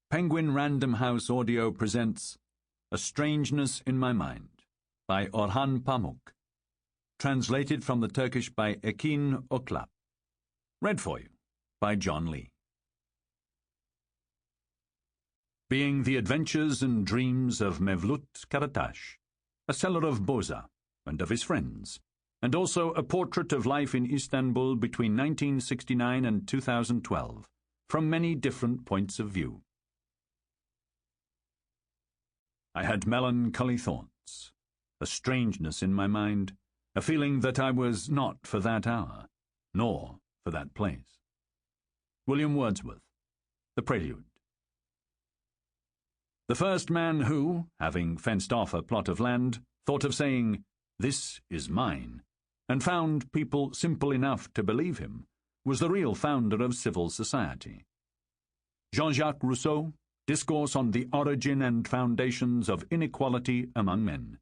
Penguin Random House Audio presents A Strangeness in My Mind by Orhan Pamuk. Translated from the Turkish by Ekin Oklap. Read for you by John Lee. Being the adventures and dreams of Mevlut Karataş, a seller of boza, and of his friends, and also a portrait of life in Istanbul between 1969 and 2012, from many different points of view. I had melancholy thoughts, a strangeness in my mind, a feeling that I was not for that hour, nor for that place. William Wordsworth, The Prelude. The first man who, having fenced off a plot of land, thought of saying, "This is mine," and found people simple enough to believe him, was the real founder of civil society. Jean-Jacques Rousseau, Discourse on the Origin and Foundations of Inequality Among Men.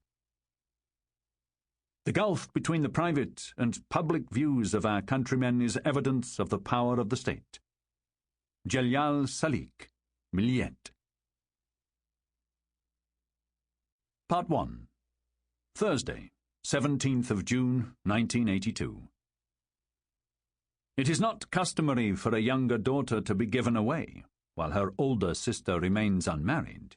The gulf between the private and public views of our countrymen is evidence of the power of the state. Celal Salik, Milliyet. Part 1. Thursday, 17th of June, 1982. It is not customary for a younger daughter to be given away while her older sister remains unmarried.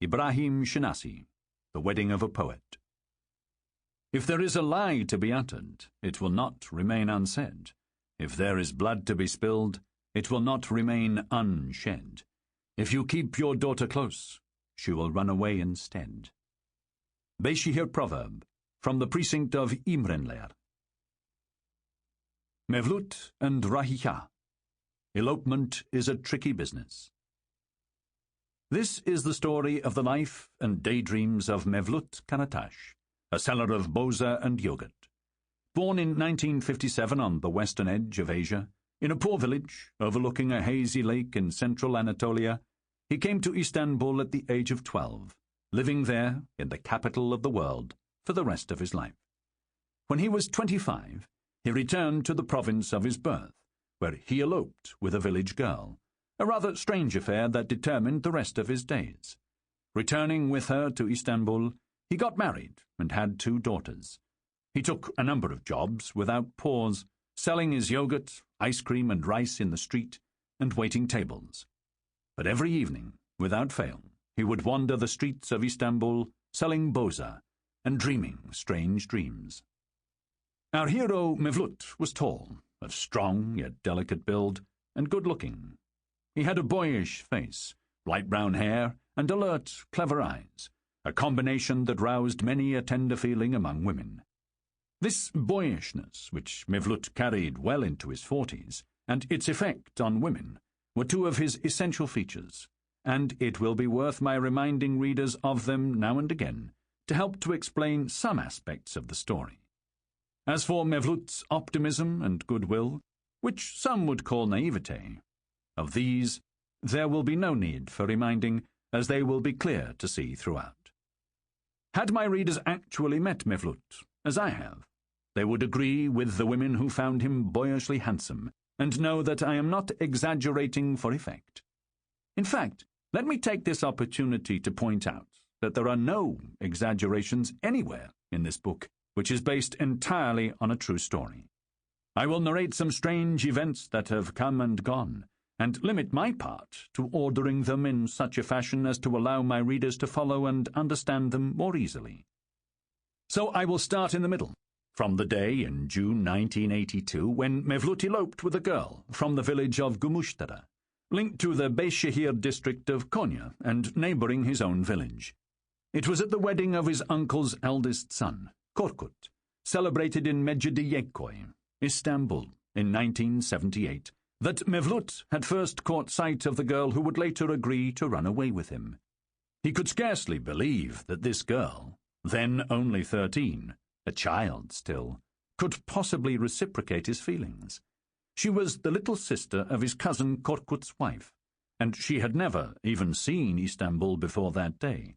Ibrahim Shinasi, The Wedding of a Poet. If there is a lie to be uttered, it will not remain unsaid. If there is blood to be spilled, it will not remain unshed. If you keep your daughter close, she will run away instead. Beyşehir Proverb, from the precinct of İmrenler. Mevlut and Rahiha. Elopement is a tricky business. This is the story of the life and daydreams of Mevlut Karataş, a seller of boza and yogurt. Born in 1957 on the western edge of Asia, in a poor village overlooking a hazy lake in Central Anatolia, he came to Istanbul at the age of 12, living there, in the capital of the world, for the rest of his life. When he was 25, he returned to the province of his birth, where he eloped with a village girl, a rather strange affair that determined the rest of his days. Returning with her to Istanbul, he got married and had 2 daughters. He took a number of jobs without pause, selling his yogurt, ice cream and rice in the street, and waiting tables. But every evening, without fail, he would wander the streets of Istanbul, selling boza and dreaming strange dreams. Our hero Mevlut was tall, of strong yet delicate build, and good-looking. He had a boyish face, light brown hair, and alert, clever eyes, a combination that roused many a tender feeling among women. This boyishness, which Mevlut carried well into his 40s, and its effect on women, were 2 of his essential features, and it will be worth my reminding readers of them now and again to help to explain some aspects of the story. As for Mevlut's optimism and goodwill, which some would call naivete, of these there will be no need for reminding, as they will be clear to see throughout. Had my readers actually met Mevlut, as I have, they would agree with the women who found him boyishly handsome, and know that I am not exaggerating for effect. In fact, let me take this opportunity to point out that there are no exaggerations anywhere in this book, which is based entirely on a true story. I will narrate some strange events that have come and gone, and limit my part to ordering them in such a fashion as to allow my readers to follow and understand them more easily. So I will start in the middle, from the day in June 1982 when Mevlut eloped with a girl from the village of Gümüşdere, linked to the Beyşehir district of Konya and neighbouring his own village. It was at the wedding of his uncle's eldest son, Korkut, celebrated in Mecidiyeköy, Istanbul, in 1978, that Mevlut had first caught sight of the girl who would later agree to run away with him. He could scarcely believe that this girl, then only 13, a child still, could possibly reciprocate his feelings. She was the little sister of his cousin Korkut's wife, and she had never even seen Istanbul before that day.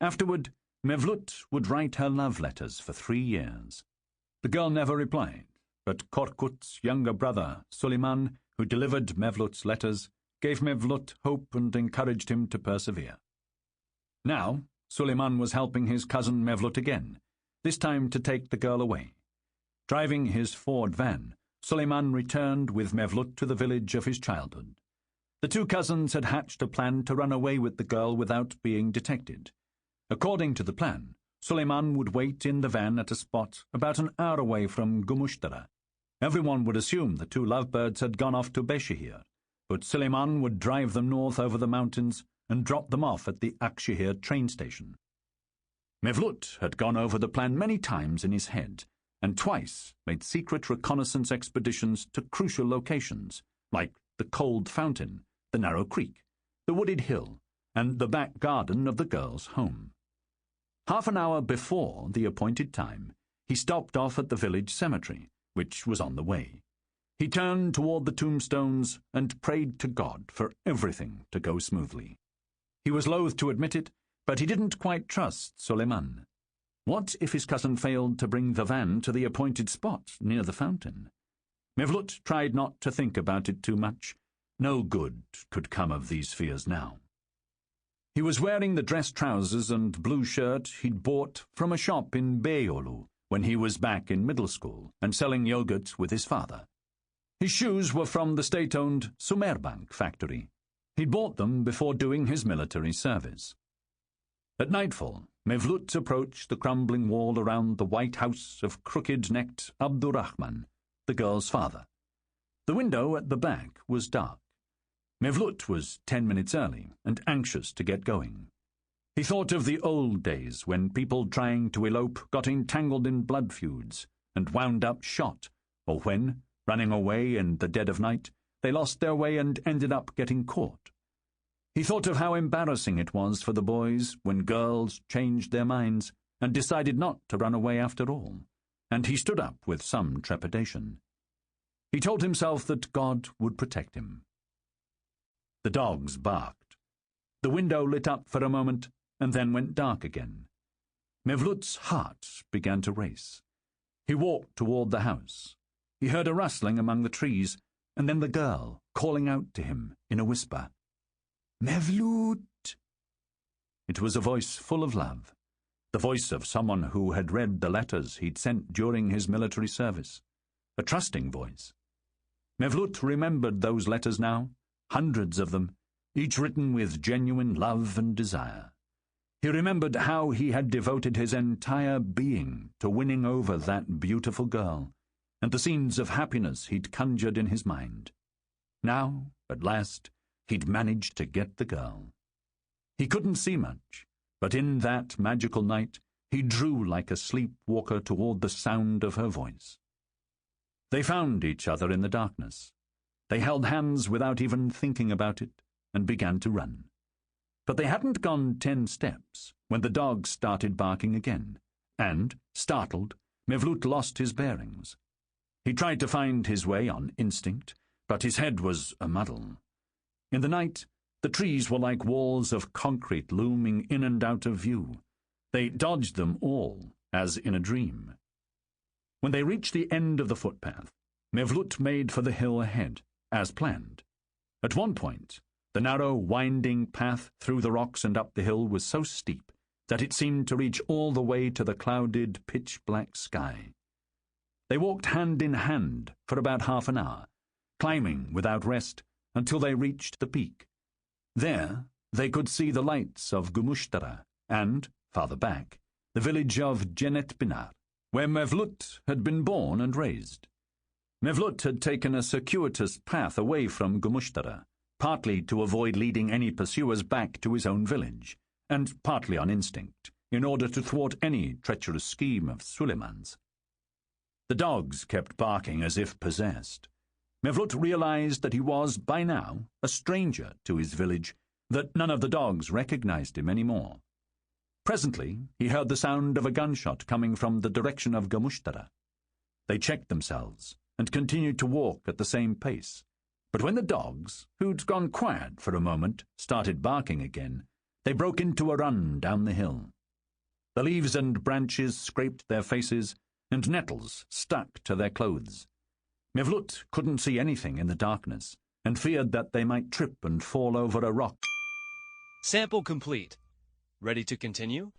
Afterward, Mevlut would write her love letters for 3 years. The girl never replied, but Korkut's younger brother, Suleiman, who delivered Mevlut's letters, gave Mevlut hope and encouraged him to persevere. Now, Suleiman was helping his cousin Mevlut again, this time to take the girl away. Driving his Ford van, Suleiman returned with Mevlut to the village of his childhood. The two cousins had hatched a plan to run away with the girl without being detected. According to the plan, Suleiman would wait in the van at a spot about an hour away from Gümüşdere. Everyone would assume the two lovebirds had gone off to Beşehir, but Suleiman would drive them north over the mountains and drop them off at the Akşehir train station. Mevlut had gone over the plan many times in his head, and twice made secret reconnaissance expeditions to crucial locations, like the cold fountain, the narrow creek, the wooded hill, and the back garden of the girl's home. Half an hour before the appointed time, he stopped off at the village cemetery, which was on the way. He turned toward the tombstones and prayed to God for everything to go smoothly. He was loath to admit it, but he didn't quite trust Suleiman. What if his cousin failed to bring the van to the appointed spot near the fountain? Mevlut tried not to think about it too much. No good could come of these fears now. He was wearing the dress trousers and blue shirt he'd bought from a shop in Beyoğlu when he was back in middle school and selling yogurt with his father. His shoes were from the state-owned Sümerbank factory. He'd bought them before doing his military service. At nightfall, Mevlut approached the crumbling wall around the white house of crooked-necked Abdurrahman, the girl's father. The window at the back was dark. Mevlut was 10 minutes early and anxious to get going. He thought of the old days when people trying to elope got entangled in blood feuds and wound up shot, or when, running away in the dead of night, they lost their way and ended up getting caught. He thought of how embarrassing it was for the boys when girls changed their minds and decided not to run away after all, and he stood up with some trepidation. He told himself that God would protect him. The dogs barked. The window lit up for a moment and then went dark again. Mevlut's heart began to race. He walked toward the house. He heard a rustling among the trees, and then the girl calling out to him in a whisper. Mevlut! It was a voice full of love, the voice of someone who had read the letters he'd sent during his military service, a trusting voice. Mevlut remembered those letters now, hundreds of them, each written with genuine love and desire. He remembered how he had devoted his entire being to winning over that beautiful girl, and the scenes of happiness he'd conjured in his mind. Now, at last, he'd managed to get the girl. He couldn't see much, but in that magical night he drew like a sleepwalker toward the sound of her voice. They found each other in the darkness. They held hands without even thinking about it and began to run. But they hadn't gone 10 steps when the dogs started barking again, and, startled, Mevlut lost his bearings. He tried to find his way on instinct, but his head was a muddle. In the night, the trees were like walls of concrete looming in and out of view. They dodged them all, as in a dream. When they reached the end of the footpath, Mevlut made for the hill ahead, as planned. At one point, the narrow, winding path through the rocks and up the hill was so steep that it seemed to reach all the way to the clouded, pitch-black sky. They walked hand in hand for about half an hour, climbing without rest until they reached the peak. There, they could see the lights of Gümüşdere and, farther back, the village of Cennetpınar, where Mevlut had been born and raised. Mevlut had taken a circuitous path away from Gümüşdere, partly to avoid leading any pursuers back to his own village, and partly on instinct, in order to thwart any treacherous scheme of Suleiman's. The dogs kept barking as if possessed. Mevlut realized that he was, by now, a stranger to his village, that none of the dogs recognized him any more. Presently, he heard the sound of a gunshot coming from the direction of Gümüşdere. They checked themselves and continued to walk at the same pace. But when the dogs, who'd gone quiet for a moment, started barking again, they broke into a run down the hill. The leaves and branches scraped their faces, and nettles stuck to their clothes. Mevlut couldn't see anything in the darkness, and feared that they might trip and fall over a rock. Sample complete. Ready to continue?